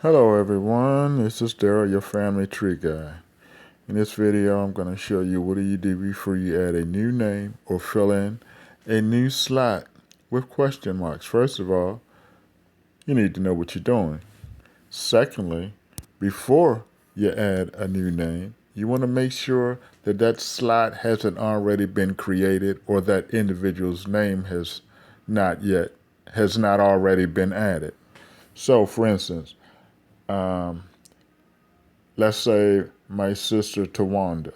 Hello everyone, this is Daryl, your family tree guy. In this video, I'm going to show you what do you do before you add a new name or fill in a new slot with question marks. First of all, you need to know what you're doing. Secondly, before you add a new name, you want to make sure that that slot hasn't already been created or that individual's name has not already been added. So, for instance, let's say my sister Tawanda.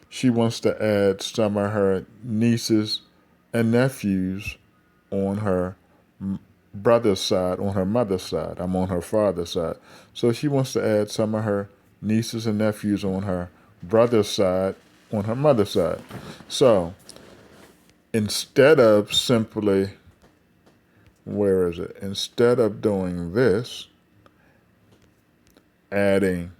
She wants to add some of her nieces and nephews on her brother's side, on her mother's side. I'm on her father's side. So she wants to add some of her nieces and nephews on her brother's side, on her mother's side. So instead of simply, instead of doing this, adding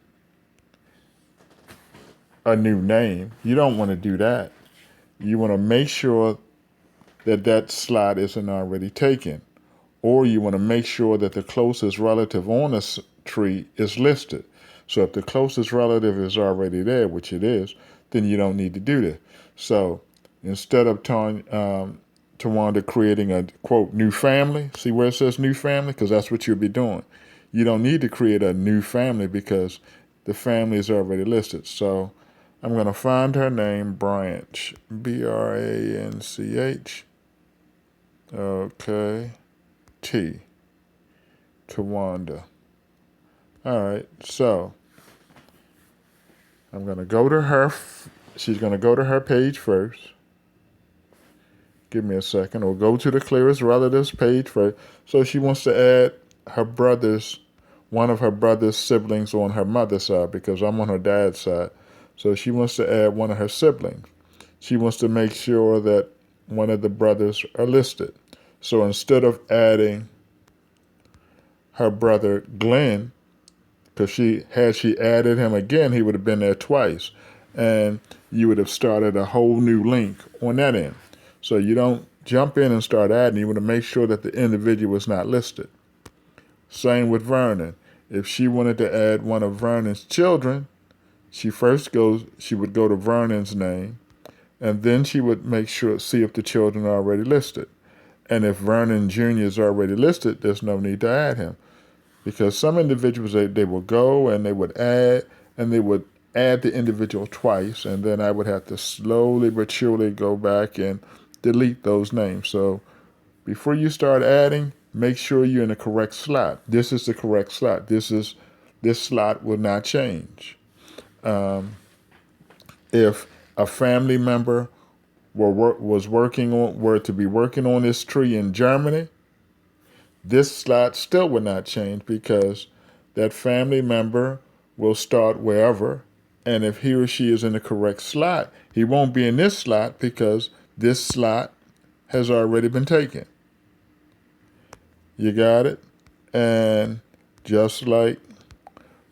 a new name, you don't want to do that. You want to make sure that that slot isn't already taken, or you want to make sure that the closest relative on a tree is listed. So if the closest relative is already there, which it is, then you don't need to do this. So instead of Tawanda creating a, quote, new family, see where it says new family? Because that's what you'll be doing. You don't need to create a new family because the family is already listed. So I'm going to find her name, Branch, Branch. Okay. T. Tawanda. All right. So I'm going to go to her. She's going to go to her page first. Give me a second. Or go to the clearest relatives page first. So she wants to add one of her brother's siblings on her mother's side because I'm on her dad's side. So she wants to add one of her siblings. She wants to make sure that one of the brothers are listed. So instead of adding her brother Glenn, because she added him again, he would have been there twice. And you would have started a whole new link on that end. So you don't jump in and start adding. You want to make sure that the individual is not listed. Same with Vernon. If she wanted to add one of Vernon's children, she would go to Vernon's name, and then she would see if the children are already listed. And if Vernon Jr. is already listed, there's no need to add him. Because some individuals, they will go and they would add the individual twice, and then I would have to slowly but surely go back and delete those names. So before you start adding, make sure you're in the correct slot. This is the correct slot. This slot will not change. If a family member were to be working on this tree in Germany, this slot still would not change because that family member will start wherever, and if he or she is in the correct slot, he won't be in this slot because this slot has already been taken. You got it? And just like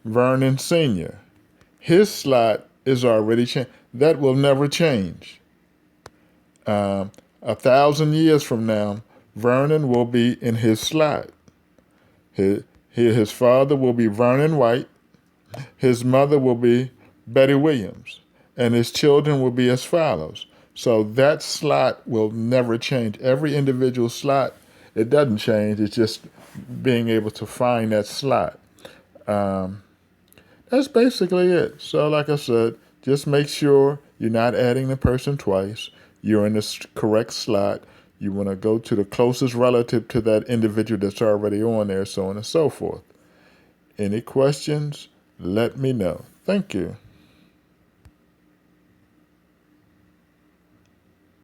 Vernon Sr., his slot is already changed. That will never change. 1,000 years from now, Vernon will be in his slot. His father will be Vernon White. His mother will be Betty Williams. And his children will be as follows. So that slot will never change. Every individual slot, it doesn't change. It's just being able to find that slot. That's basically it. So like I said, just make sure you're not adding the person twice. You're in the correct slot. You want to go to the closest relative to that individual that's already on there, so on and so forth. Any questions? Let me know. Thank you.